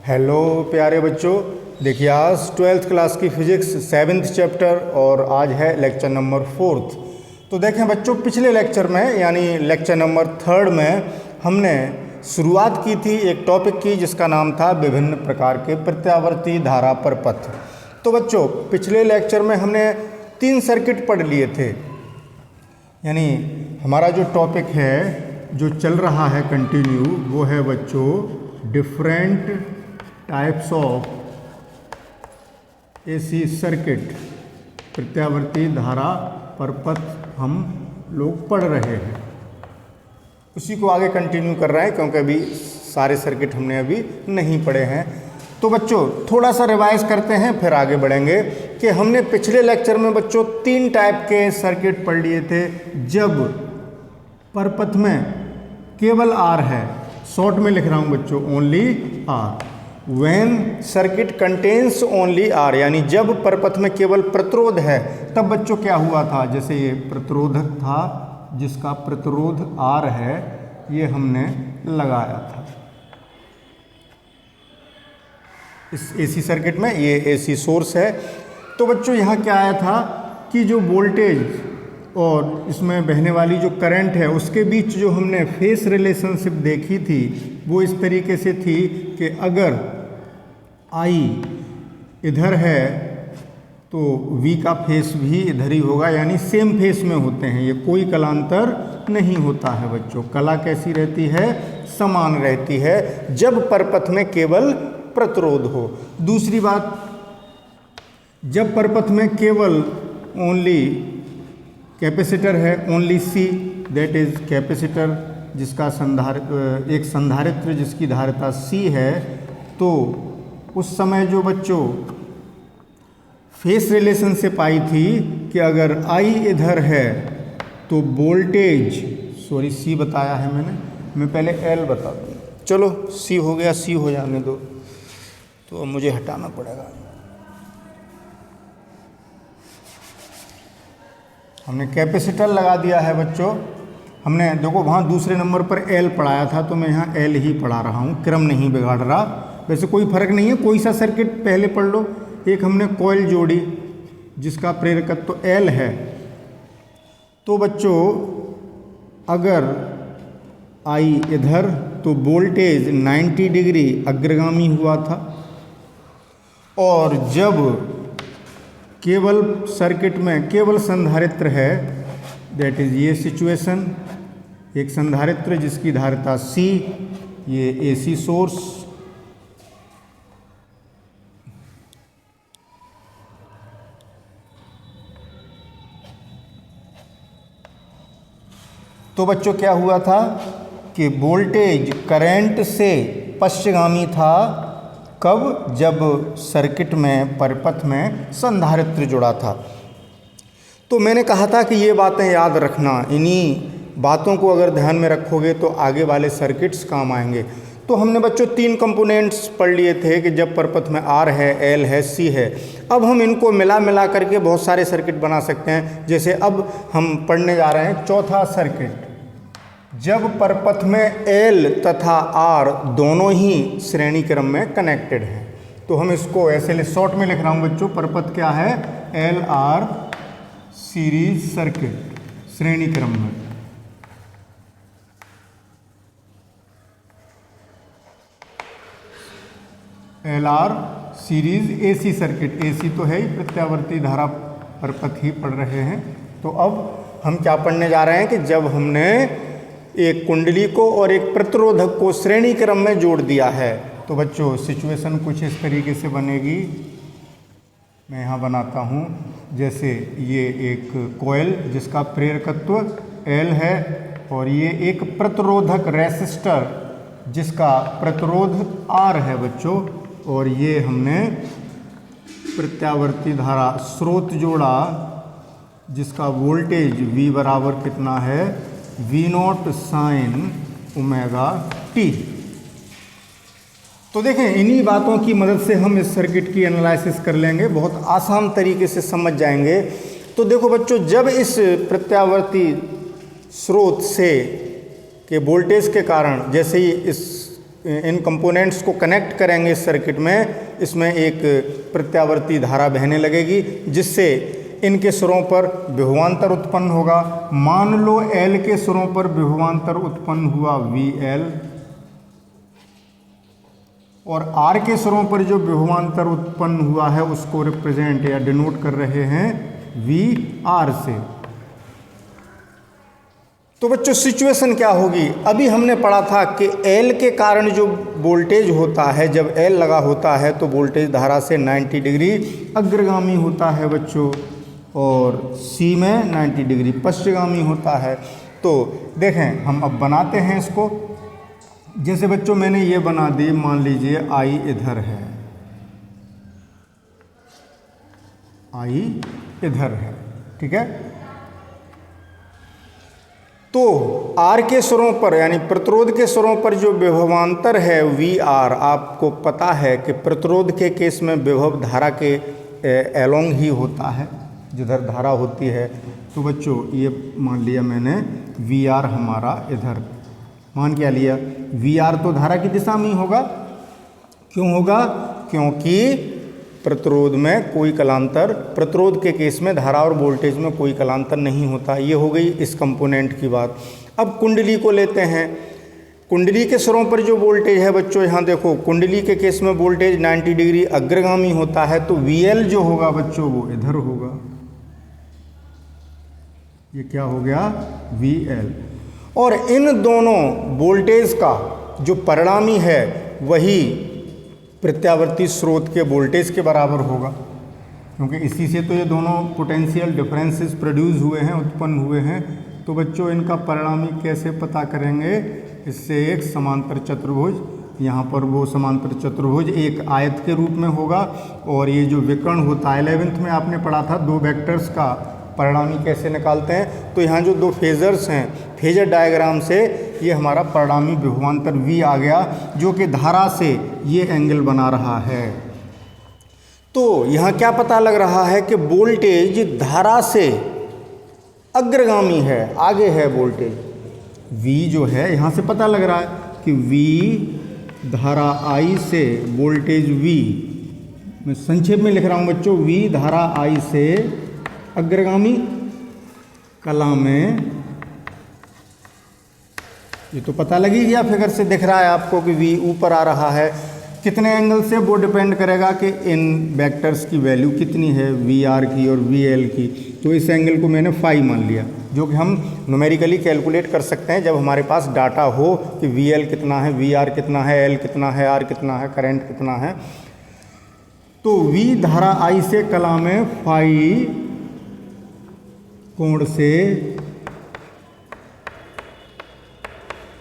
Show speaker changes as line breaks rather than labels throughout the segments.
Hello प्यारे बच्चों, देखिए आज 12th क्लास की फिजिक्स 7th चैप्टर और आज है लेक्चर नंबर 4th। तो देखें बच्चों, पिछले लेक्चर में यानी लेक्चर नंबर 3rd में हमने शुरुआत की थी एक टॉपिक की जिसका नाम था विभिन्न प्रकार के प्रत्यावर्ती धारा परपथ। तो बच्चों पिछले लेक्चर में हमने 3 सर्किट पढ़ लिए थे, यानी हमारा जो टॉपिक है जो चल रहा है कंटिन्यू वो है बच्चों different types of AC circuit, प्रत्यावर्ती धारा परपथ हम लोग पढ़ रहे हैं। उसी को आगे कंटिन्यू कर रहे हैं क्योंकि अभी सारे सर्किट हमने अभी नहीं पढ़े हैं। तो बच्चों थोड़ा सा रिवाइज करते हैं फिर आगे बढ़ेंगे कि हमने पिछले लेक्चर में बच्चों 3 टाइप के सर्किट पढ़ लिए थे। जब परपथ में केवल आर है, शॉर्ट में लिख रहा हूँ बच्चों only R. When circuit contains only R, यानी जब परपथ में केवल प्रतिरोध है तब बच्चों क्या हुआ था, जैसे ये प्रतिरोधक था जिसका प्रतिरोध आर है, ये हमने लगाया था इस एसी सर्किट में, ये एसी सोर्स है। तो बच्चों यहाँ क्या आया था कि जो वोल्टेज और इसमें बहने वाली जो करंट है उसके बीच जो हमने फेस रिलेशनशिप देखी थी वो इस तरीके से थी कि अगर आई इधर है तो V का फेस भी इधर ही होगा, यानी सेम फेस में होते हैं, ये कोई कलांतर नहीं होता है बच्चों। कला कैसी रहती है, समान रहती है जब परपथ में केवल प्रतिरोध हो। दूसरी बात, जब परपथ में केवल ओनली कैपेसिटर है, only C, that is capacitor जिसका एक संधारित्र जिसकी धारिता C है, तो उस समय जो बच्चों फेस रिलेशनशिप आई थी कि अगर I इधर है तो वोल्टेज, सॉरी C बताया है मैंने, मैं पहले L बता दूँ, चलो C हो गया, C हो जाने दो, तो अब मुझे हटाना पड़ेगा। हमने कैपेसिटर लगा दिया है बच्चों, हमने देखो वहाँ दूसरे नंबर पर L पढ़ाया था तो मैं यहाँ L ही पढ़ा रहा हूँ, क्रम नहीं बिगाड़ रहा, वैसे कोई फर्क नहीं है, कोई सा सर्किट पहले पढ़ लो। एक हमने कॉइल जोड़ी जिसका प्रेरकत्व तो L है, तो बच्चों अगर I इधर तो वोल्टेज 90 डिग्री अग्रगामी हुआ था, और जब केवल सर्किट में केवल संधारित्र है, दैट इज ये सिचुएशन, एक संधारित्र जिसकी धारिता C, ये एसी सोर्स, तो बच्चों क्या हुआ था कि वोल्टेज करंट से पश्चगामी था। कब? जब सर्किट में परपथ में संधारित्र जुड़ा था। तो मैंने कहा था कि ये बातें याद रखना, इन्हीं बातों को अगर ध्यान में रखोगे तो आगे वाले सर्किट्स काम आएंगे। तो हमने बच्चों 3 कंपोनेंट्स पढ़ लिए थे कि जब परपथ में R है, L है, C है। अब हम इनको मिला करके बहुत सारे सर्किट बना सकते हैं। जैसे अब हम पढ़ने जा रहे हैं चौथा सर्किट, जब परपथ में L तथा R दोनों ही श्रेणी क्रम में कनेक्टेड हैं। तो हम इसको ऐसे शॉर्ट में लिख रहा हूँ बच्चों, परपथ क्या है, LR सीरीज सर्किट, श्रेणी क्रम में। LR series AC circuit, AC तो है ही, प्रत्यावर्ती धारा परपथ ही पढ़ रहे हैं। तो अब हम क्या पढ़ने जा रहे हैं कि जब हमने एक कुंडली को और एक प्रतिरोधक को श्रेणी क्रम में जोड़ दिया है, तो बच्चों सिचुएशन कुछ इस तरीके से बनेगी। मैं यहाँ बनाता हूँ, जैसे ये एक कॉइल जिसका प्रेरकत्व L है, और ये एक प्रतिरोधक रेसिस्टर जिसका प्रतिरोध R है बच्चों, और ये हमने प्रत्यावर्ती धारा स्रोत जोड़ा जिसका वोल्टेज V बराबर कितना है, V0 साइन ओमेगा t। तो देखें इन्हीं बातों की मदद से हम इस सर्किट की एनालिसिस कर लेंगे, बहुत आसान तरीके से समझ जाएंगे। तो देखो बच्चों, जब इस प्रत्यावर्ती स्रोत से के वोल्टेज के कारण जैसे ही इस इन कंपोनेंट्स को कनेक्ट करेंगे इस सर्किट में, इसमें एक प्रत्यावर्ती धारा बहने लगेगी जिससे इनके सिरों पर विभवांतर उत्पन्न होगा। मान लो L के सिरों पर विभवांतर उत्पन्न हुआ VL और R के सिरों पर जो विभवांतर उत्पन्न हुआ है उसको रिप्रेजेंट या डिनोट कर रहे हैं VR से। तो बच्चों सिचुएशन क्या होगी, अभी हमने पढ़ा था कि L के कारण जो वोल्टेज होता है, जब L लगा होता है तो वोल्टेज धारा से 90 डिग्री अग्रगामी होता है बच्चों, और C में 90 डिग्री पश्चगामी होता है। तो देखें हम अब बनाते हैं इसको। जैसे बच्चों मैंने ये बना दी, मान लीजिए I इधर है, I इधर है, ठीक है। तो R के सिरों पर यानी प्रतिरोध के सिरों पर जो विभवांतर है VR, आपको पता है कि प्रतिरोध के केस में विभव धारा के एलोंग ही होता है जिधर धारा होती है। तो बच्चों ये मान लिया मैंने VR हमारा इधर, मान क्या लिया, VR तो धारा की दिशा में ही होगा। क्यों होगा, क्योंकि प्रतिरोध में कोई कलांतर, प्रतिरोध के केस में धारा और वोल्टेज में कोई कलांतर नहीं होता। ये हो गई इस कंपोनेंट की बात। अब कुंडली को लेते हैं। कुंडली के सिरों पर जो वोल्टेज है बच्चों, यहाँ देखो कुंडली के केस में वोल्टेज 90 डिग्री अग्रगामी होता है, तो VL जो होगा बच्चों वो इधर होगा। ये क्या हो गया, VL। और इन दोनों वोल्टेज का जो परिणामी है वही प्रत्यावर्ती स्रोत के वोल्टेज के बराबर होगा, क्योंकि इसी से तो ये दोनों पोटेंशियल डिफरेंसेस प्रोड्यूस हुए हैं, उत्पन्न हुए हैं। तो बच्चों इनका परिणामी कैसे पता करेंगे, इससे एक समांतर चतुर्भुज, यहाँ पर वो समांतर चतुर्भुज एक आयत के रूप में होगा, और ये जो विकर्ण होता है 11th में आपने पढ़ा था, दो वेक्टर्स का परिणामी कैसे निकालते हैं। तो यहाँ जो दो फेजर्स हैं, फेजर डायग्राम से ये हमारा परिणामी विभवांतर V आ गया, जो कि धारा से ये एंगल बना रहा है। तो यहाँ क्या पता लग रहा है कि वोल्टेज धारा से अग्रगामी है, आगे है वोल्टेज V जो है, यहाँ से पता लग रहा है कि V धारा I से वोल्टेज V, मैं संक्षेप में लिख रहा हूँ बच्चों, V धारा I से अग्रगामी, कला में ये तो पता लगी गया, फिगर से दिख रहा है आपको कि V ऊपर आ रहा है। कितने एंगल से, वो डिपेंड करेगा कि इन वेक्टर्स की वैल्यू कितनी है, VR की और VL की। तो इस एंगल को मैंने फाई मान लिया, जो कि हम न्यूमेरिकली कैलकुलेट कर सकते हैं जब हमारे पास डाटा हो कि VL कितना है, VR कितना है, L कितना है, R कितना है, करंट कितना है। तो V धारा I से कला में फाई कोण से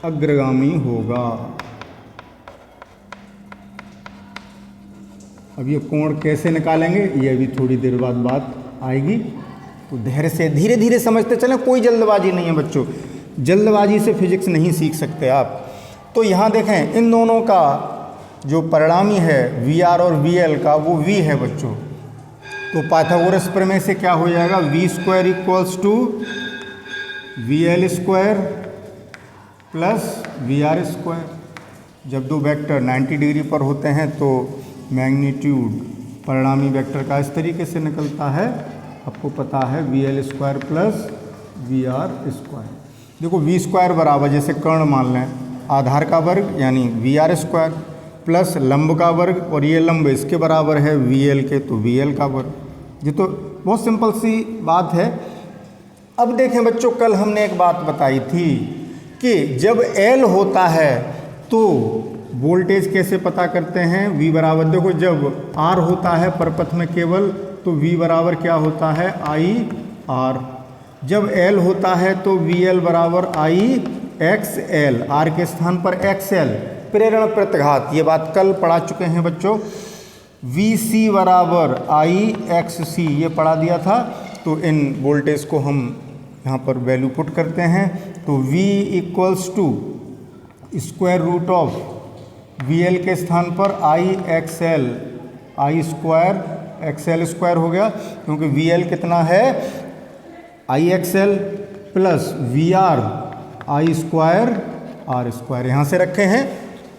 अग्रगामी होगा। अब ये कोण कैसे निकालेंगे, ये अभी थोड़ी देर बाद बात आएगी, तो धैर्य से धीरे धीरे समझते चलें, कोई जल्दबाजी नहीं है बच्चों, जल्दबाजी से फिजिक्स नहीं सीख सकते आप। तो यहाँ देखें इन दोनों का जो परिणामी है VR और VL का, वो V है बच्चों। तो पाइथागोरस प्रमेय से क्या हो जाएगा, V square equals to VL square plus VR square. जब दो वेक्टर 90 डिग्री पर होते हैं तो मैग्नीट्यूड परिणामी वेक्टर का इस तरीके से निकलता है, आपको पता है, VL square plus VR square. देखो V स्क्वायर बराबर, जैसे कर्ण मान लें, आधार का वर्ग यानी VR स्क्वायर प्लस लंब का वर्ग, और ये लंब इसके बराबर है VL के, तो VL का वर्ग। ये तो बहुत सिंपल सी बात है। अब देखें बच्चों, कल हमने एक बात बताई थी कि जब L होता है तो वोल्टेज कैसे पता करते हैं, V बराबर, देखो जब R होता है परपथ में केवल, तो V बराबर क्या होता है, IR। जब L होता है तो VL बराबर IXL, R के स्थान पर XL, प्रेरण प्रत्याघात, ये बात कल पढ़ा चुके हैं बच्चों। VC बराबर IXC, ये पढ़ा दिया था। तो इन वोल्टेज को हम यहाँ पर वैल्यू पुट करते हैं, तो V equals to square root of VL के स्थान पर IXL, I square XL square हो गया, क्योंकि VL कितना है IXL plus VR I square R square, यहाँ से रखे हैं।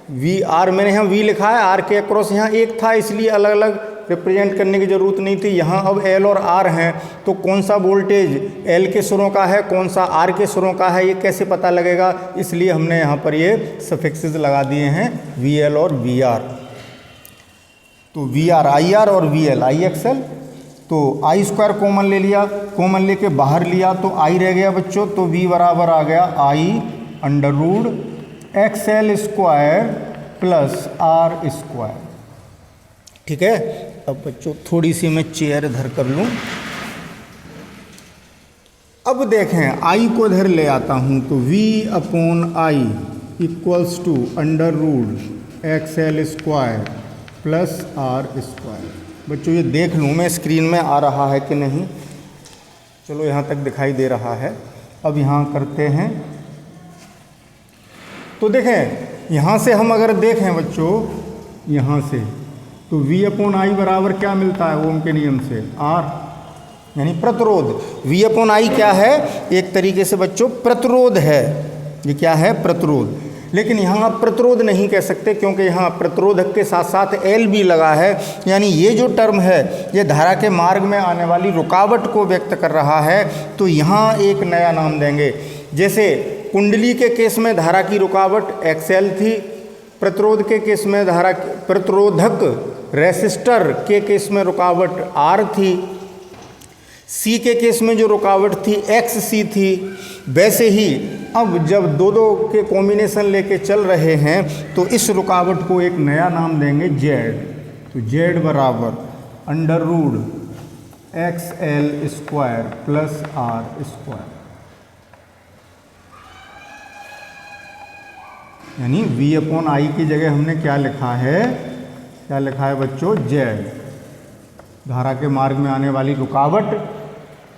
वी आर, मैंने यहाँ वी लिखा है, आर के अक्रॉस यहाँ एक था इसलिए अलग अलग रिप्रेजेंट करने की ज़रूरत नहीं थी। यहाँ अब एल और आर हैं तो कौन सा वोल्टेज एल के सुरों का है, कौन सा आर के सुरों का है, ये कैसे पता लगेगा, इसलिए हमने यहाँ पर ये सफिक्सेस लगा दिए हैं वी एल और वी आर। तो वी आर आई आर और V L I x L. तो आई स्क्वायर कॉमन ले लिया, कॉमन लेके बाहर लिया तो आई रह गया बच्चों, तो वी बराबर आ गया I under root X L square plus R square. ठीक है। अब बच्चों थोड़ी सी मैं चेयर इधर कर लूँ। अब देखें आई को इधर ले आता हूँ तो v upon I equals to under root X L square plus R square. बच्चों ये देख लूँ मैं स्क्रीन में आ रहा है कि नहीं। चलो यहाँ तक दिखाई दे रहा है। अब यहाँ करते हैं तो देखें यहाँ से हम अगर देखें बच्चों यहाँ से तो v अपॉन आई बराबर क्या मिलता है ओम के नियम से, R यानी प्रतिरोध। v अपॉन आई क्या है, एक तरीके से बच्चों प्रतिरोध है। ये क्या है, प्रतिरोध। लेकिन यहाँ आप प्रतिरोध नहीं कह सकते क्योंकि यहाँ प्रतिरोधक के साथ साथ एल भी लगा है, यानी ये जो टर्म है ये धारा के मार्ग में आने वाली रुकावट को व्यक्त कर रहा है। तो यहाँ एक नया नाम देंगे। जैसे कुंडली के केस में धारा की रुकावट एक्सएल थी, प्रतिरोध के केस में धारा प्रतिरोधक रेसिस्टर के केस में रुकावट आर थी, सी के केस में जो रुकावट थी एक्स सी थी। वैसे ही अब जब दो के कॉम्बिनेशन लेके चल रहे हैं तो इस रुकावट को एक नया नाम देंगे जेड। तो जेड बराबर under root X L square plus R square, यानी v अपॉन आई की जगह हमने क्या लिखा है, क्या लिखा है बच्चों, जेड। धारा के मार्ग में आने वाली रुकावट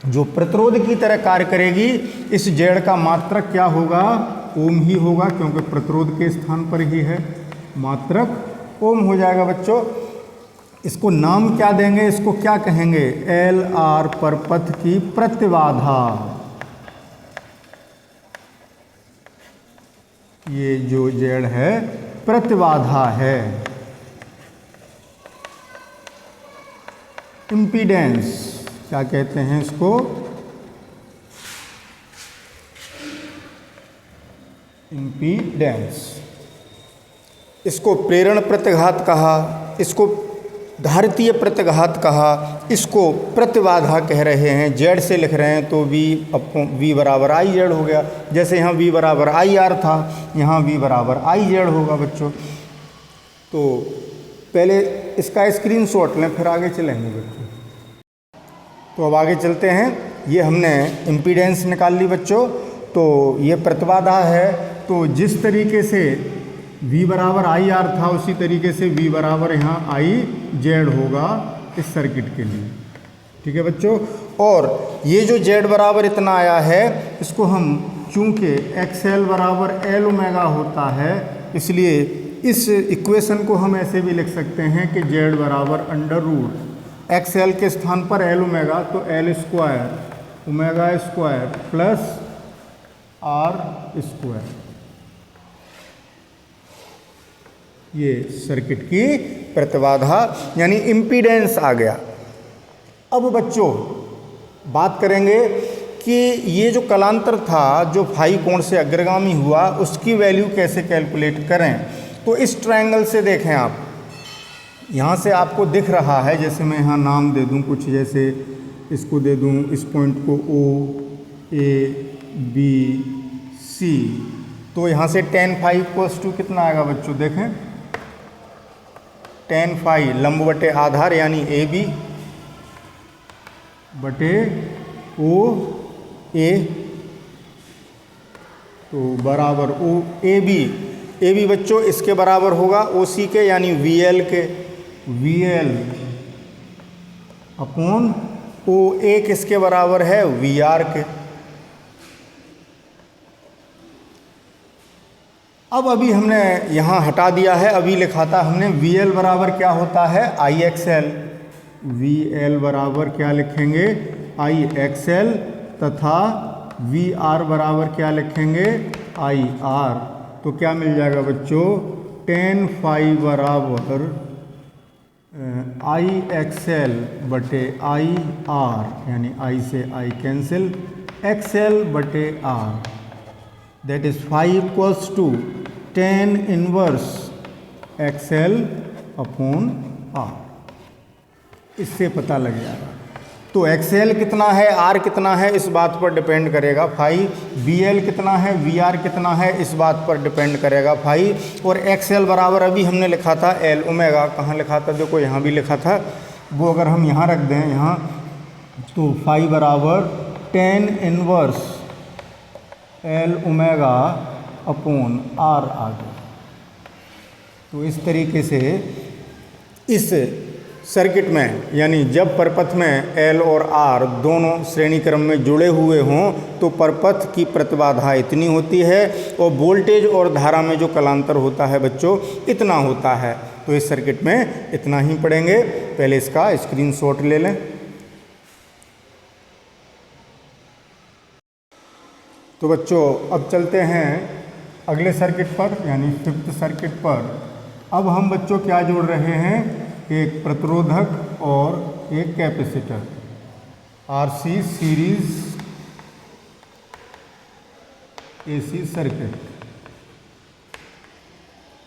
जो प्रतिरोध की तरह कार्य करेगी, इस जेड का मात्रक क्या होगा, ओम ही होगा क्योंकि प्रतिरोध के स्थान पर ही है, मात्रक ओम हो जाएगा बच्चों। इसको नाम क्या देंगे, इसको क्या कहेंगे, एल आर पर पथ की प्रतिबाधा। ये जो जेड है प्रतिबाधा है, इम्पीडेंस क्या कहते हैं इसको, इम्पीडेंस। इसको प्रेरण प्रतिघात कहा, इसको धारितीय प्रतिघात कहा, इसको प्रतिबाधा कह रहे हैं। जेड से लिख रहे हैं तो वी बराबर आई जेड हो गया। जैसे यहाँ वी बराबर आई आर था, यहाँ वी बराबर आई जेड होगा बच्चों। तो पहले इसका स्क्रीनशॉट लें फिर आगे चलेंगे बच्चों। तो अब आगे चलते हैं। ये हमने इम्पीडेंस निकाल ली बच्चों, तो ये प्रतिबाधा है। तो जिस तरीके से V बराबर आई आर था उसी तरीके से V बराबर यहाँ आई जेड होगा इस सर्किट के लिए। ठीक है बच्चों। और ये जो जेड बराबर इतना आया है, इसको हम चूँकि XL बराबर L ओमेगा होता है, इसलिए इस इक्वेशन को हम ऐसे भी लिख सकते हैं कि जेड बराबर अंडर रूट XL के स्थान पर L ओमेगा, तो L square omega square plus R square. ये सर्किट की प्रतिबाधा यानी इम्पीडेंस आ गया। अब बच्चों बात करेंगे कि ये जो कलांतर था जो फाई कोण से अग्रगामी हुआ, उसकी वैल्यू कैसे कैलकुलेट करें। तो इस ट्रायंगल से देखें आप, यहाँ से आपको दिख रहा है, जैसे मैं यहाँ नाम दे दूँ कुछ, जैसे इसको दे दूँ, इस पॉइंट को O A B C, तो यहाँ से tan फाई इक्वल्स टू कितना आएगा बच्चों, देखें tan फाई लंब बटे आधार यानी AB बटे O A, तो बराबर O A B बच्चों इसके बराबर होगा OC के यानी VL के, VL अपॉन OA किसके बराबर है, VR के। अब अभी हमने यहाँ हटा दिया है, अभी लिखा था हमने VL बराबर क्या होता है, IXL। VL बराबर क्या लिखेंगे, IXL, तथा VR बराबर क्या लिखेंगे, IR। तो क्या मिल जाएगा बच्चों, tan फाई बराबर आई एक्सएल बटे आई आर, यानी आई से आई कैंसिल, एक्सएल बटे R, that is phi equals to tan inverse XL upon R. इससे पता लग जाएगा। तो एक्सएल कितना है, आर कितना है, इस बात पर डिपेंड करेगा फाई। बीएल कितना है, वीआर कितना है, इस बात पर डिपेंड करेगा फाई। और एक्सएल बराबर अभी हमने लिखा था एल ओमेगा, कहाँ लिखा था, देखो यहाँ भी लिखा था, वो अगर हम यहाँ रख दें यहाँ, तो फाई बराबर tan inverse L omega upon R आ गया। तो इस तरीके से इस सर्किट में, यानी जब परपथ में एल और आर दोनों श्रेणी क्रम में जुड़े हुए हों तो परपथ की प्रतिबाधा इतनी होती है और वोल्टेज और धारा में जो कलांतर होता है बच्चों इतना होता है। तो इस सर्किट में इतना ही पढ़ेंगे। पहले इसका स्क्रीनशॉट ले लें। तो बच्चों अब चलते हैं अगले सर्किट पर, यानी फिफ्थ सर्किट पर। अब हम बच्चों क्या जोड़ रहे हैं, एक प्रतिरोधक और एक capacitor, RC series AC circuit.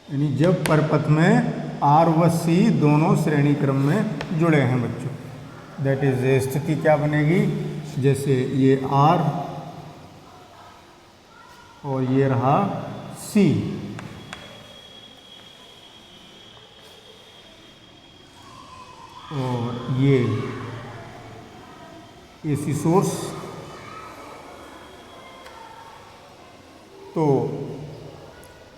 यानी जब परपथ में आर व सी दोनों श्रेणी क्रम में जुड़े हैं बच्चों, दैट इज स्थिति क्या बनेगी, जैसे ये आर और ये रहा सी, और ये एसी सोर्स। तो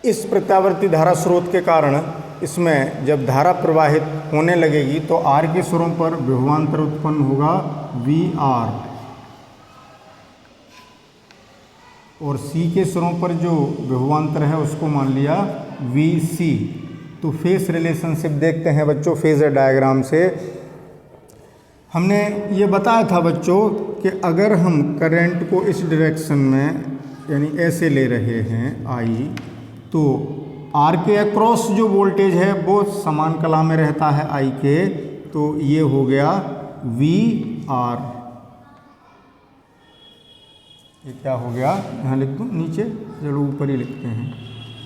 इस प्रत्यावर्ती धारा स्रोत के कारण इसमें जब धारा प्रवाहित होने लगेगी तो आर के सिरों पर विभवांतर उत्पन्न होगा वी आर, और सी के सिरों पर जो विभवांतर है उसको मान लिया वी सी। तो फेस रिलेशनशिप देखते हैं बच्चों फेजर डायग्राम से। हमने ये बताया था बच्चों कि अगर हम करंट को इस डायरेक्शन में यानी ऐसे ले रहे हैं आई, तो आर के अक्रॉस जो वोल्टेज है वो समान कला में रहता है आई के, तो ये हो गया वी आर। ये क्या हो गया, यहाँ लिख दूँ नीचे, चलो ऊपर ही लिखते हैं,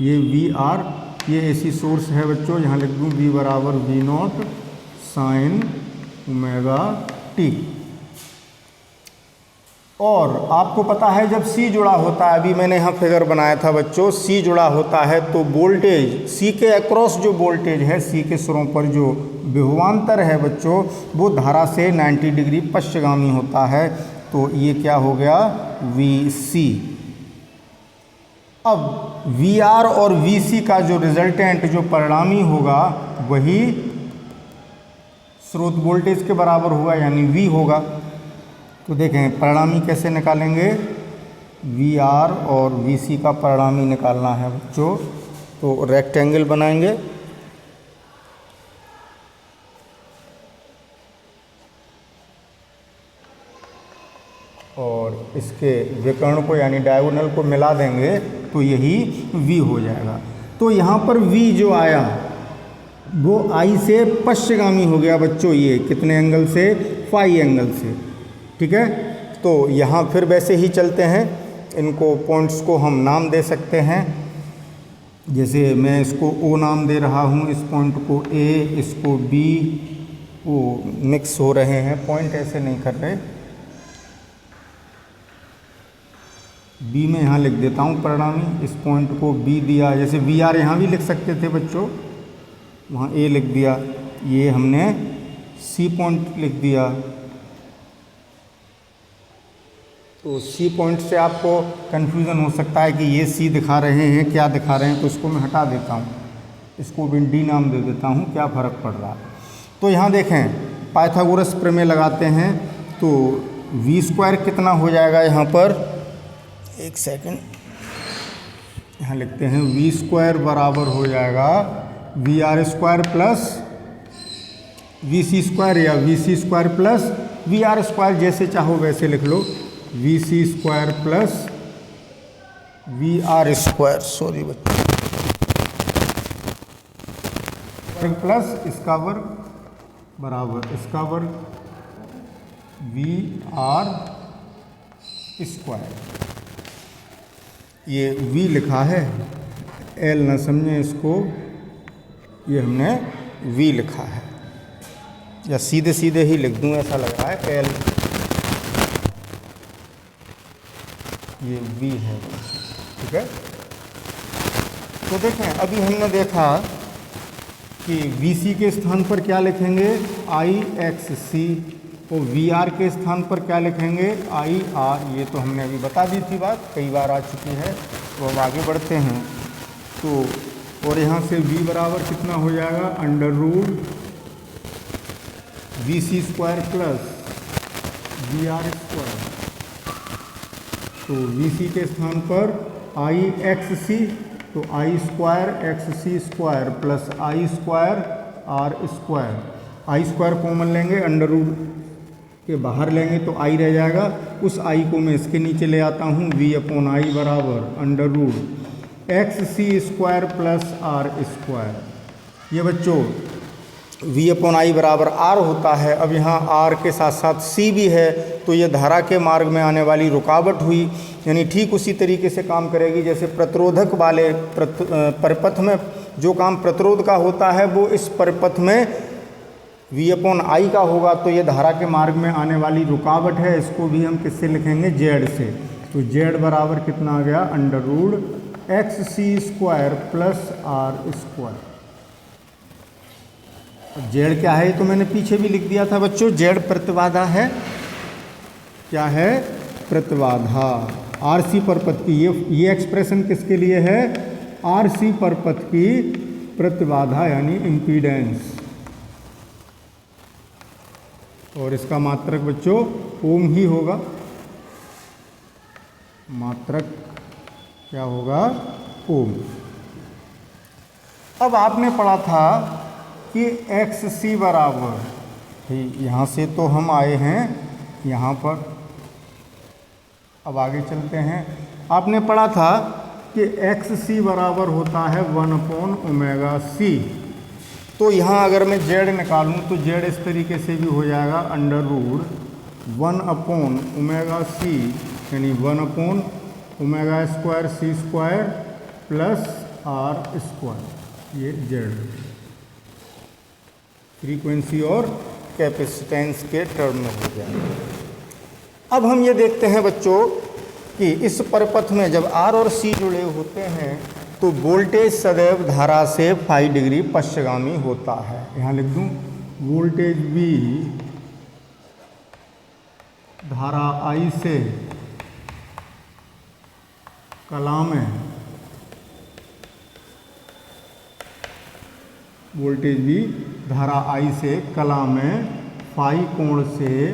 ये वी आर, ये एसी सोर्स है बच्चों, यहाँ लिख दूँ वी बराबर V naught sine omega t. और आपको पता है जब सी जुड़ा होता है, अभी मैंने यहाँ फिगर बनाया था बच्चों, सी जुड़ा होता है तो वोल्टेज सी के अक्रॉस जो वोल्टेज है, सी के सिरों पर जो विभवांतर है बच्चों, वो धारा से 90 डिग्री पश्चगामी होता है। तो ये क्या हो गया वी सी। अब वी आर और वी सी का जो रिजल्टेंट जो परिणामी होगा वही स्रोत वोल्टेज के बराबर होगा, यानी वी होगा। तो देखें परिणामी कैसे निकालेंगे, वी आर और वी सी का परिणामी निकालना है बच्चों। तो रेक्टेंगल बनाएंगे, और इसके विकर्ण को यानी डायगोनल को मिला देंगे तो यही V हो जाएगा। तो यहाँ पर V जो आया वो I से पश्चगामी हो गया बच्चों, ये कितने एंगल से, फाई एंगल से, ठीक है। तो यहाँ फिर वैसे ही चलते हैं, इनको पॉइंट्स को हम नाम दे सकते हैं, जैसे मैं इसको O नाम दे रहा हूँ, इस पॉइंट को A, इसको B, वो मिक्स हो रहे हैं पॉइंट, ऐसे नहीं कर रहे। बी में यहाँ लिख देता हूँ परिणामी, इस पॉइंट को बी दिया, जैसे वी आर यहाँ भी लिख सकते थे बच्चों, वहाँ ए लिख दिया, ये हमने सी पॉइंट लिख दिया। तो सी पॉइंट से आपको कन्फ्यूज़न हो सकता है कि ये सी दिखा रहे हैं, क्या दिखा रहे हैं, तो इसको मैं हटा देता हूँ, इसको भी डी नाम दे देता हूँ, क्या फ़र्क पड़ रहा है। तो यहाँ देखें पाइथागोरस प्रमेय लगाते हैं, तो वी स्क्वायर कितना हो जाएगा यहाँ पर, एक सेकंड, यहाँ लिखते हैं वी स्क्वायर बराबर हो जाएगा V R square plus V C square, या V C square plus V R square, जैसे चाहो वैसे लिख लो, V C square plus V R square, sorry बच्चों, प्लस इसका वर्ग बराबर इसका वर्ग वी आर स्क्वायर। ये v लिखा है, l ना समझें इसको, ये हमने v लिखा है, या सीधे सीधे ही लिख दूं ऐसा लग रहा है l, ये v है, ठीक है। तो देखें अभी हमने देखा कि vc के स्थान पर क्या लिखेंगे ixc, और वीआर के स्थान पर क्या लिखेंगे आई आर। ये तो हमने अभी बता दी थी, बात कई बार आ चुकी है। तो अब आगे बढ़ते हैं। तो और यहाँ से v बराबर कितना हो जाएगा under root V C square plus V R square. तो वी सी के स्थान पर आई एक्स सी, तो I square X C square plus I square R square. I square common लेंगे, अंडर रूट के बाहर लेंगे तो आई रह जाएगा, उस आई को मैं इसके नीचे ले आता हूँ, v अपॉन आई बराबर under root X C square plus R square. ये बच्चों v अपॉन आई बराबर r होता है। अब यहाँ r के साथ साथ c भी है, तो ये धारा के मार्ग में आने वाली रुकावट हुई, यानी ठीक उसी तरीके से काम करेगी जैसे प्रतिरोधक वाले परिपथ में जो काम प्रतिरोध का होता है वो इस परिपथ में v अपॉन आई का होगा। तो ये धारा के मार्ग में आने वाली रुकावट है, इसको भी हम किससे लिखेंगे z से। तो z बराबर कितना आ गया under root X C square plus R square. z क्या है तो मैंने पीछे भी लिख दिया था बच्चों, z प्रतिबाधा है। क्या है प्रतिबाधा, आर सी परपथ की। ये एक्सप्रेशन किसके लिए है आर सी परपथ की प्रतिबाधा यानी इम्पीडेंस, और इसका मात्रक बच्चों ओम ही होगा। मात्रक क्या होगा ओम। अब आपने पढ़ा था कि एक्स सी बराबर, यहाँ से तो हम आए हैं यहाँ पर, अब आगे चलते हैं। आपने पढ़ा था कि एक्स सी बराबर होता है 1/ओमेगा c। तो यहाँ अगर मैं z निकालूँ तो z इस तरीके से भी हो जाएगा अंडर रूट 1/ओमेगा c, यानी 1/ओमेगा square c square plus r square. ये z फ्रीक्वेंसी और कैपेसिटेंस के टर्म में हो जाएगा। अब हम ये देखते हैं बच्चों कि इस परिपथ में जब r और c जुड़े होते हैं तो वोल्टेज सदैव धारा से फाई डिग्री पश्चगामी होता है। यहाँ लिख दूँ वोल्टेज V धारा I से कला में, वोल्टेज V धारा I से कला में फाई कोण से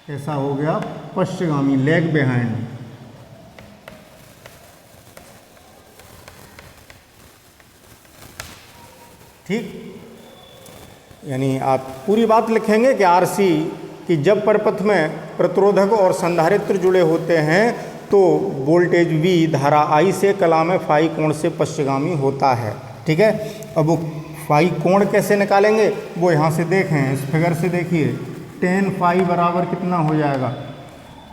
कैसा हो गया पश्चगामी, लेग बिहाइंड। ठीक, यानी आप पूरी बात लिखेंगे कि आरसी कि जब परिपथ में प्रतिरोधक और संधारित्र जुड़े होते हैं तो वोल्टेज V धारा I से कला में फाई कोण से पश्चगामी होता है। ठीक है, अब वो फाई कोण कैसे निकालेंगे वो यहाँ से देखें, इस फिगर से देखिए। tan फाई बराबर कितना हो जाएगा,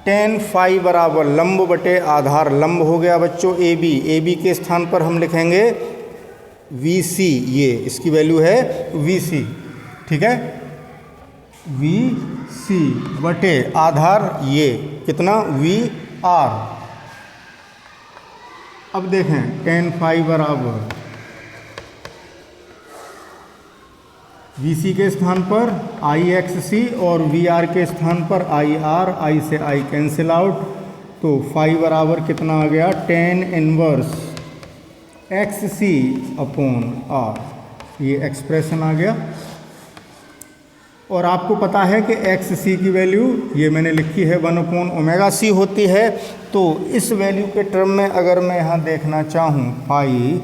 tan फाई बराबर लंब बटे आधार, लंब हो गया बच्चों AB के स्थान पर हम लिखेंगे VC, ये इसकी वैल्यू है VC। ठीक है, VC बटे आधार ये कितना VR। अब देखें tan फाई बराबर VC के स्थान पर IXC और VR के स्थान पर IR, I से I कैंसिल आउट, तो फाई बराबर कितना आ गया tan inverse XC upon R। ये एक्सप्रेशन आ गया। और आपको पता है कि XC की वैल्यू ये मैंने लिखी है 1/ओमेगा c होती है। तो इस वैल्यू के टर्म में अगर मैं यहाँ देखना चाहूँ फाई,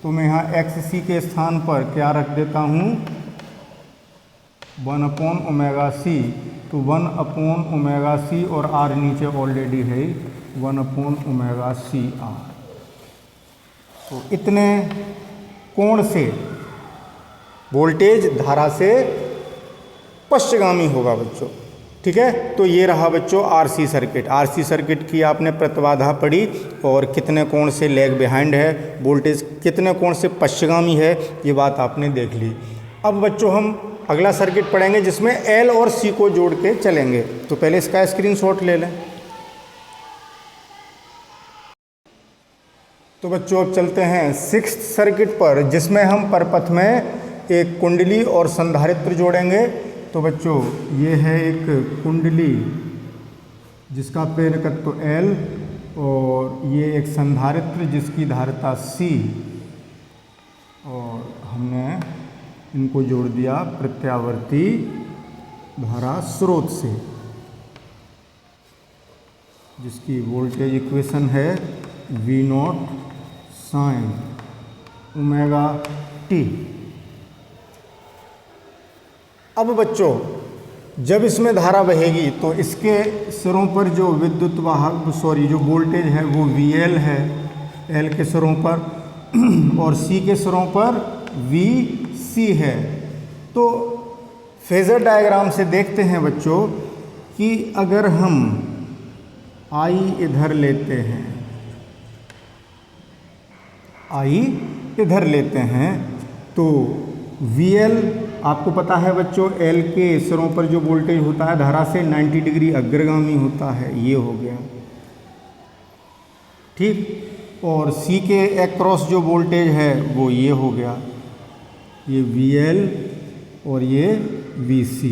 तो मैं यहाँ XC के स्थान पर क्या रख देता हूँ 1/ओमेगा c, तो 1/ओमेगा c और R नीचे ऑलरेडी है 1/ओमेगा c R। तो इतने कोण से वोल्टेज धारा से पश्चगामी होगा बच्चों। ठीक है, तो ये रहा बच्चों आरसी सर्किट। आरसी सर्किट की आपने प्रतिबाधा पढ़ी और कितने कोण से लैग बिहाइंड है, वोल्टेज कितने कोण से पश्चगामी है, ये बात आपने देख ली। अब बच्चों हम अगला सर्किट पढ़ेंगे जिसमें एल और सी को जोड़ के चलेंगे। तो पहले इसका स्क्रीनशॉट ले लें। तो बच्चों अब चलते हैं सिक्स्थ सर्किट पर, जिसमें हम परपथ में एक कुंडली और संधारित्र जोड़ेंगे। तो बच्चों ये है एक कुंडली जिसका प्रेरकत्व L और ये एक संधारित्र जिसकी धारिता C, और हमने इनको जोड़ दिया प्रत्यावर्ती धारा स्रोत से, जिसकी वोल्टेज इक्वेशन है V0 sin ओमेगा t। अब बच्चों जब इसमें धारा बहेगी तो इसके सिरों पर जो विद्युत वाहक जो वोल्टेज है वो VL है, L के सिरों पर, और C के सिरों पर VC है। तो फेजर डायग्राम से देखते हैं बच्चों कि अगर हम I इधर लेते हैं, I इधर लेते हैं तो VL आपको पता है बच्चों L के सिरों पर जो वोल्टेज होता है धारा से 90 डिग्री अग्रगामी होता है, ये हो गया ठीक। और C के एक्रॉस जो वोल्टेज है वो ये हो गया, ये VL और ये VC,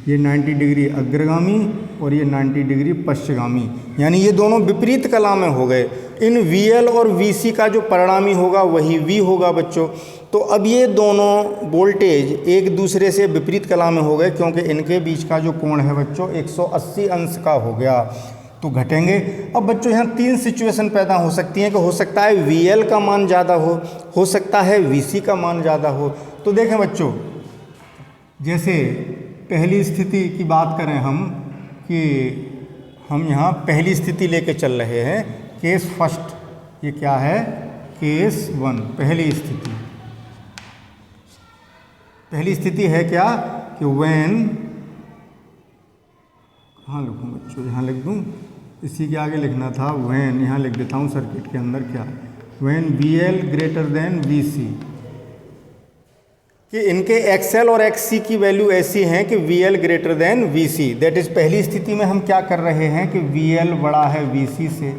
ये 90 डिग्री अग्रगामी और ये 90 डिग्री पश्चगामी, यानी ये दोनों विपरीत कला में हो गए। इन VL और VC का जो परिणामी होगा वही V होगा बच्चों। तो अब ये दोनों वोल्टेज एक दूसरे से विपरीत कला में हो गए, क्योंकि इनके बीच का जो कोण है बच्चों 180 अंश का हो गया, तो घटेंगे। अब बच्चों यहाँ तीन सिचुएशन पैदा हो सकती हैं कि हो सकता है VL का मान ज़्यादा हो सकता है VC का मान ज़्यादा हो। तो देखें बच्चों, जैसे पहली स्थिति की बात करें हम, कि हम यहाँ पहली स्थिति लेके चल रहे हैं, केस फर्स्ट, ये क्या है, केस 1, पहली स्थिति। पहली स्थिति है क्या कि व्हेन, कहाँ लिखूँ बच्चों, यहाँ लिख दूँ, इसी के आगे लिखना था व्हेन, यहाँ लिख देता हूँ सर्किट के अंदर क्या है, when VL greater than VC, कि इनके XL और XC की वैल्यू ऐसी हैं कि VL greater than VC। That is पहली स्थिति में हम क्या कर रहे हैं कि VL बड़ा है VC से,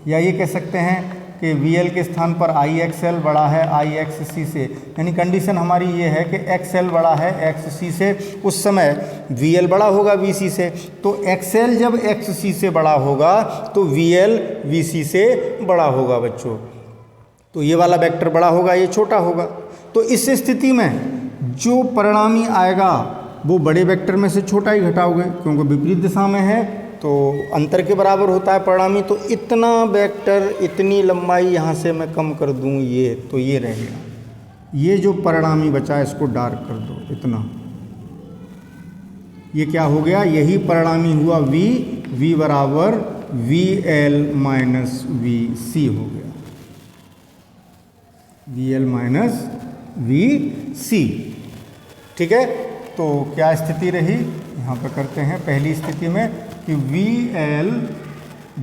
या ये कह सकते हैं कि VL के स्थान पर IXL बड़ा है IXC से, यानी कंडीशन हमारी ये है कि XL बड़ा है XC से, उस समय VL बड़ा होगा VC से। तो XL जब XC से बड़ा होगा तो VL VC से बड़ा होगा बच्चों। तो ये वाला वेक्टर बड़ा होगा, ये छोटा होगा। तो इस स्थिति में जो परिणामी आएगा वो बड़े वेक्टर में से छोटा ही घटाओगे, क्योंकि विपरीत दिशा में है तो अंतर के बराबर होता है परिणामी। तो इतना वेक्टर, इतनी लंबाई यहाँ से मैं कम कर दूँ ये, तो ये रह गया, ये जो परिणामी बचा इसको डार्क कर दो इतना, ये क्या हो गया, यही परिणामी हुआ V बराबर VL माइनस VC हो गया, VL माइनस VC। ठीक है, तो क्या स्थिति रही, यहाँ पर करते हैं पहली स्थिति में कि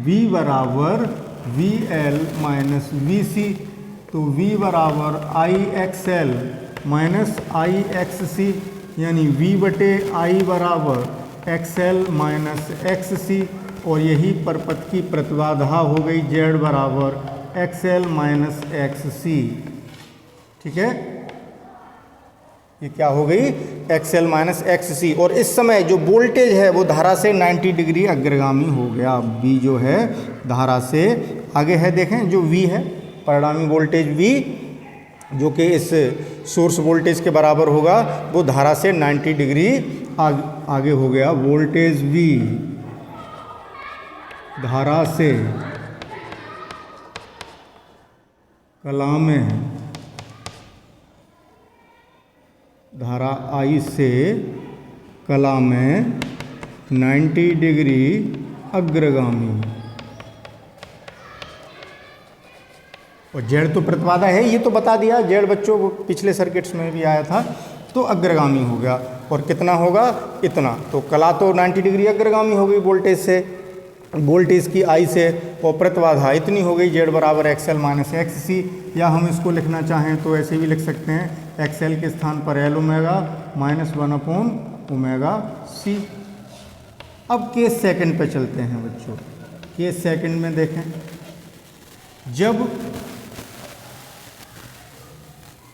V बराबर VL माइनस VC, तो V बराबर IXL माइनस IXC, यानी V बटे I बराबर XL माइनस XC, और यही परपथ की प्रतिबाधा हो गई Z बराबर XL माइनस XC। ठीक है, ये क्या हो गई, XL माइनस XC। और इस समय जो वोल्टेज है वो धारा से 90 डिग्री अग्रगामी हो गया। V जो है धारा से आगे है, देखें जो V है परिणामी वोल्टेज V, जो कि इस सोर्स वोल्टेज के बराबर होगा, वो धारा से 90 डिग्री आगे हो गया। वोल्टेज V धारा से कला में, धारा I से कला में 90 डिग्री अग्रगामी, और Z तो प्रतिबाधा है, ये तो बता दिया। Z बच्चों पिछले सर्किट्स में भी आया था तो अग्रगामी हो गया। और कितना होगा? इतना। तो कला तो 90 डिग्री अग्रगामी हो गई वोल्टेज से, वोल्टेज की आई से, और प्रतिबाधा इतनी हो गई, जेड बराबर एक्सएल माइनस एक्स सी। या हम इसको लिखना चाहें तो ऐसे भी लिख सकते हैं, एक्सएल के स्थान पर एल ओमेगा माइनस 1/ओमेगा सी। अब केस सेकंड पे चलते हैं बच्चों। केस सेकंड में देखें, जब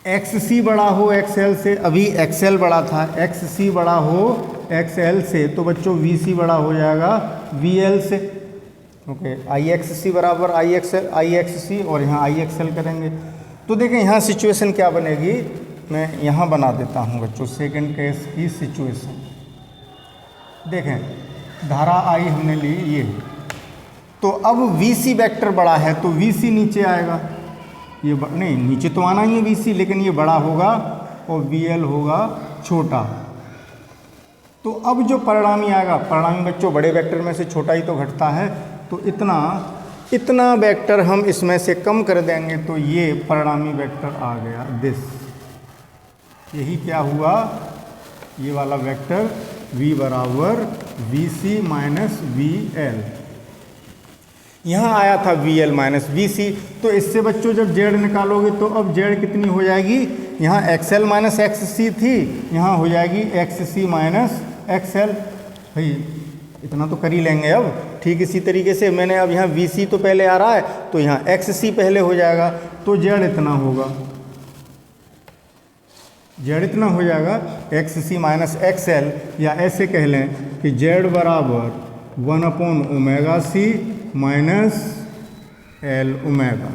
एक्स सी बड़ा हो एक्सएल से, अभी एक्सएल बड़ा था, एक्स सी बड़ा हो एक्सएल से, तो बच्चों वी सी बड़ा हो जाएगा वी एल से। ओके, आई एक्स सी बराबर आई एक्स सी, और यहाँ आई एक्सएल करेंगे। तो देखें यहाँ सिचुएशन क्या बनेगी, मैं यहाँ बना देता हूँ बच्चों सेकंड केस की सिचुएशन। देखें, धारा आई हमने ली ये, तो अब वी सी वेक्टर बड़ा है तो वी सी नीचे आएगा, ये नहीं नीचे तो आना ही है वी सी, लेकिन ये बड़ा होगा और वी एल होगा छोटा। तो अब जो परिणामी आएगा, परिणामी बच्चों बड़े वेक्टर में से छोटा ही तो घटता है, तो इतना वेक्टर हम इसमें से कम कर देंगे तो ये परिणामी वेक्टर आ गया दिस। यही क्या हुआ, ये वाला वेक्टर v बराबर V C minus V L, यहाँ आया था V L minus V C. तो इससे बच्चों जब जेड निकालोगे तो अब जेड कितनी हो जाएगी, यहाँ एक्स एल माइनस एक्स सी थी, यहाँ हो जाएगी एक्स सी माइनस एक्स एल। भाई इतना तो कर ही लेंगे अब। ठीक इसी तरीके से मैंने अब यहाँ वी सी तो पहले आ रहा है, तो यहाँ एक्स सी पहले हो जाएगा, तो जेड इतना होगा, जेड इतना हो जाएगा एक्स सी माइनस एक्स एल। या ऐसे कह लें कि जेड बराबर 1/ओमेगा सी माइनस एल ओमेगा।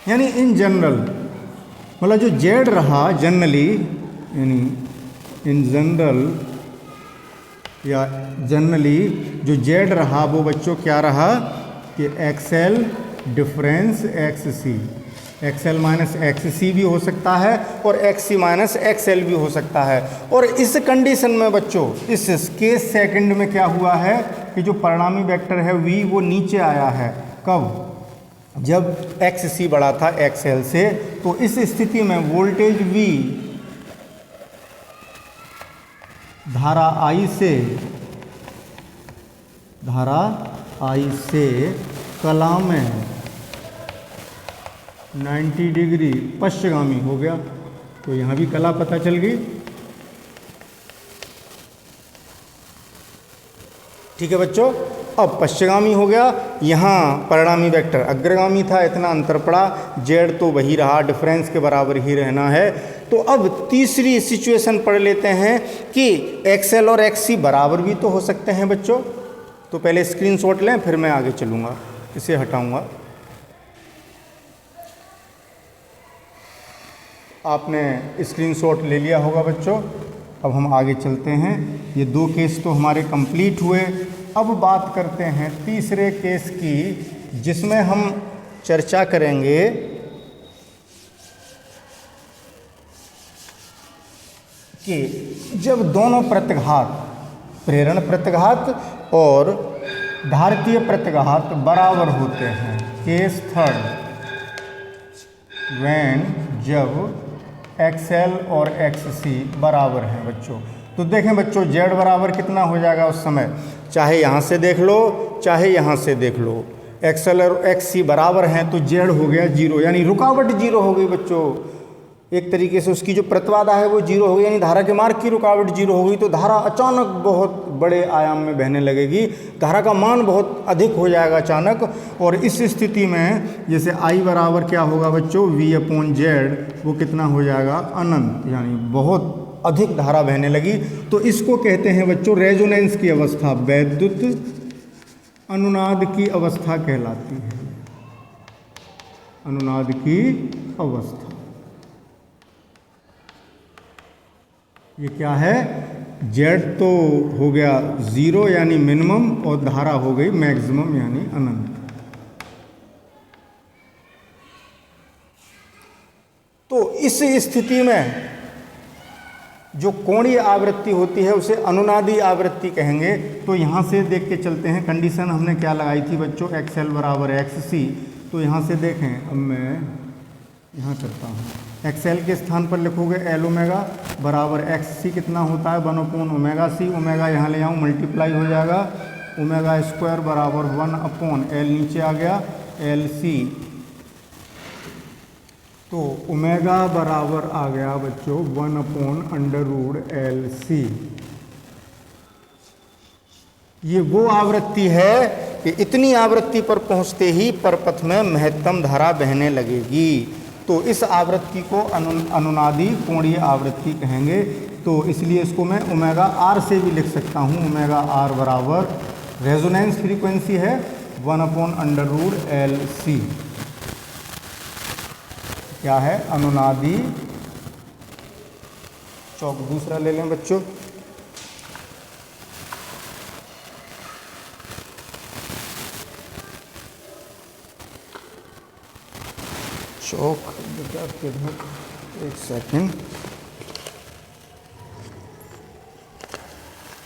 यानी इन जनरल, मतलब जो जेड रहा जनरली, यानी इन जनरल या जनरली जो जेड रहा वो बच्चों क्या रहा कि एक्सएल डिफरेंस एक्स सी, एक्सएल माइनस एक्स सी भी हो सकता है और एक्स सी माइनस एक्स एल भी हो सकता है। और इस कंडीशन में बच्चों इस केस सेकंड में क्या हुआ है कि जो परिणामी वेक्टर है v वो नीचे आया है। कब? जब एक्स सी बड़ा था एक्स एल से। तो इस स्थिति में वोल्टेज v धारा I से कला में 90 डिग्री पश्चिमगामी हो गया। तो यहाँ भी कला पता चल गई। ठीक है बच्चों, अब पश्चिमगामी हो गया, यहाँ परिणामी वेक्टर अग्रगामी था, इतना अंतर पड़ा, जेड तो वही रहा, डिफरेंस के बराबर ही रहना है। तो अब तीसरी सिचुएशन पढ़ लेते हैं कि एक्सएल और एक्ससी बराबर भी तो हो सकते हैं बच्चों। तो पहले स्क्रीनशॉट लें, फिर मैं आगे चलूँगा, इसे हटाऊँगा। आपने स्क्रीनशॉट ले लिया होगा बच्चों। अब हम आगे चलते हैं। ये दो केस तो हमारे कंप्लीट हुए। अब बात करते हैं तीसरे केस की, जिसमें हम चर्चा करेंगे कि जब दोनों प्रतिघात, प्रेरण प्रतिघात और धारितीय प्रतिघात बराबर होते हैं। केस थर्ड, व्हेन जब एक्सएल और एक्ससी बराबर हैं बच्चों। तो देखें बच्चों, जेड बराबर कितना हो जाएगा उस समय, चाहे यहाँ से देख लो चाहे यहाँ से देख लो, एक्सएल और एक्ससी बराबर हैं तो जेड हो गया 0, यानी रुकावट 0 हो गई बच्चों। एक तरीके से उसकी जो प्रतिबाधा है वो 0 हो गई, यानी धारा के मार्ग की रुकावट 0 हो गई। तो धारा अचानक बहुत बड़े आयाम में बहने लगेगी, धारा का मान बहुत अधिक हो जाएगा अचानक। और इस स्थिति में जैसे आई बराबर क्या होगा बच्चों, V/Z, वो कितना हो जाएगा, अनंत, यानी बहुत अधिक धारा बहने लगी। तो इसको कहते हैं बच्चों रेजोनेंस की अवस्था, वैद्युत अनुनाद की अवस्था कहलाती है, अनुनाद की अवस्था। ये क्या है, जेड तो हो गया 0 यानी मिनिमम, और धारा हो गई मैक्सिमम यानी अनंत। तो इस स्थिति में जो कोणीय आवृत्ति होती है उसे अनुनादी आवृत्ति कहेंगे। तो यहाँ से देख के चलते हैं, कंडीशन हमने क्या लगाई थी बच्चों, एक्सएल बराबर एक्ससी। तो यहाँ से देखें, अब मैं यहाँ करता हूँ, एक्सएल के स्थान पर लिखोगे एल ओमेगा बराबर एक्स सी कितना होता है 1/ओमेगा सी, ओमेगा यहाँ ले आऊँ मल्टीप्लाई हो जाएगा, ओमेगा स्क्वायर बराबर 1/एल नीचे आ गया एल सी। तो ओमेगा बराबर आ गया बच्चों 1/√LC। ये वो आवृत्ति है कि इतनी आवृत्ति पर पहुंचते ही परपथ में महत्तम धारा बहने लगेगी। तो इस आवृत्ति को अनुनादी कोणीय आवृत्ति कहेंगे। तो इसलिए इसको मैं ओमेगा आर से भी लिख सकता हूँ, ओमेगा आर बराबर रेजोनेंस फ्रीक्वेंसी है 1/√LC। क्या है? अनुनादी। चौक दूसरा ले लें बच्चों। चौक किधर,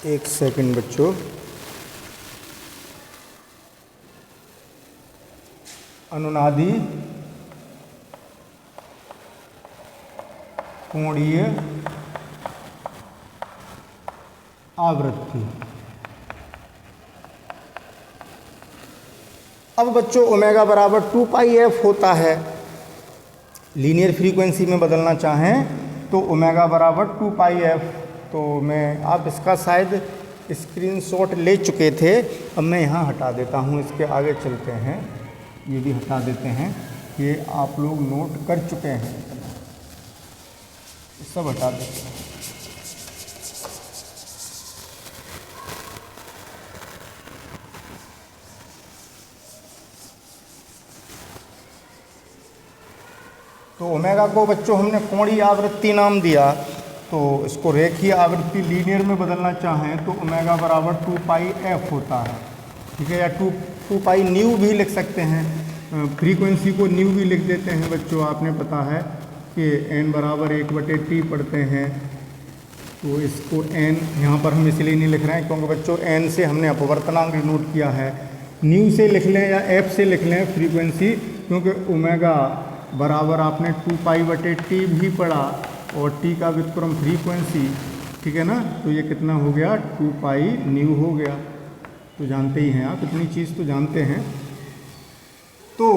एक सेकंड बच्चों। अनुनादी कोणीय आवृत्ति। अब बच्चों ओमेगा बराबर 2πf होता है। लीनियर फ्रीक्वेंसी में बदलना चाहें तो ओमेगा बराबर 2πf। तो मैं आप इसका शायद स्क्रीनशॉट ले चुके थे, अब मैं यहाँ हटा देता हूँ, इसके आगे चलते हैं, ये भी हटा देते हैं, ये आप लोग नोट कर चुके हैं, सब हटा देते हैं। तो ओमेगा को बच्चों हमने कोणीय आवृत्ति नाम दिया, तो इसको रेखीय आवृत्ति लीनियर में बदलना चाहें तो ओमेगा बराबर 2πf होता है, ठीक है, या 2π न्यू भी लिख सकते हैं। फ्रीक्वेंसी को न्यू भी लिख देते हैं बच्चों। आपने पता है कि n बराबर 1/t पढ़ते हैं, तो इसको n यहाँ पर हम इसलिए नहीं लिख रहे हैं क्योंकि बच्चों n से हमने अपवर्तनांक नोट किया है। न्यू से लिख लें या f से लिख लें फ्रीक्वेंसी, क्योंकि ओमेगा बराबर आपने 2π/t भी पढ़ा और t का व्युत्क्रम फ्रीक्वेंसी, ठीक है ना। तो ये कितना हो गया? 2π न्यू हो गया। तो जानते ही हैं आप, इतनी चीज़ तो जानते हैं। तो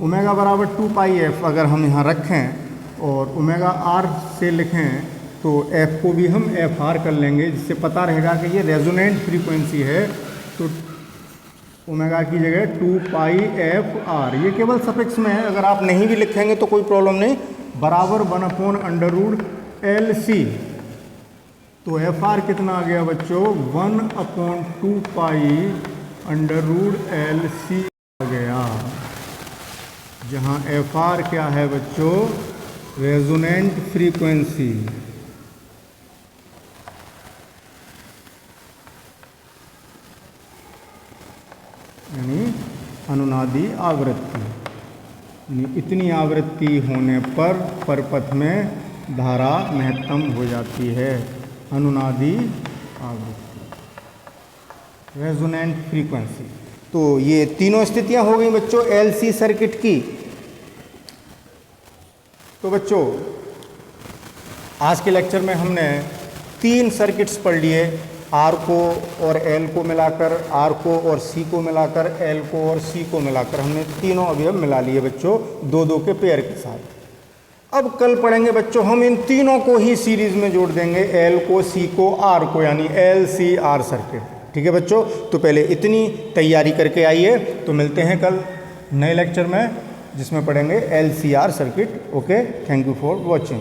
ओमेगा बराबर 2πf अगर हम यहाँ रखें और ओमेगा आर से लिखें तो f को भी हम fr कर लेंगे, जिससे पता रहेगा कि ये रेजोनेंट फ्रीक्वेंसी है। तो ओमेगा की जगह 2πfr, ये केवल सफिक्स में है, अगर आप नहीं भी लिखेंगे तो कोई प्रॉब्लम नहीं, बराबर 1/√LC। तो fr कितना आ गया बच्चों? 1/2π√LC आ गया, जहाँ fr क्या है बच्चों? Resonant frequency. यानी अनुनादी आवृत्ति, यानी इतनी आवृत्ति होने पर परपथ में धारा महत्तम हो जाती है। अनुनादी आवृत्ति, रेजोनेंट फ्रीक्वेंसी। तो ये तीनों स्थितियां हो गई बच्चों एलसी सर्किट की। तो बच्चों आज के लेक्चर में हमने 3 सर्किट्स पढ़ लिए, आर को और एल को मिलाकर, आर को और सी को मिलाकर, एल को और सी को मिलाकर हमने तीनों अवयव मिला लिए बच्चों 2-2 के पेयर के साथ। अब कल पढ़ेंगे बच्चों हम इन तीनों को ही सीरीज में जोड़ देंगे, एल को, सी को, आर को, यानी एल सी आर सर्किट। ठीक है बच्चों, तो पहले इतनी तैयारी करके आइए। तो मिलते हैं कल नए लेक्चर में जिसमें पढ़ेंगे L C R circuit. Okay, thank you for watching.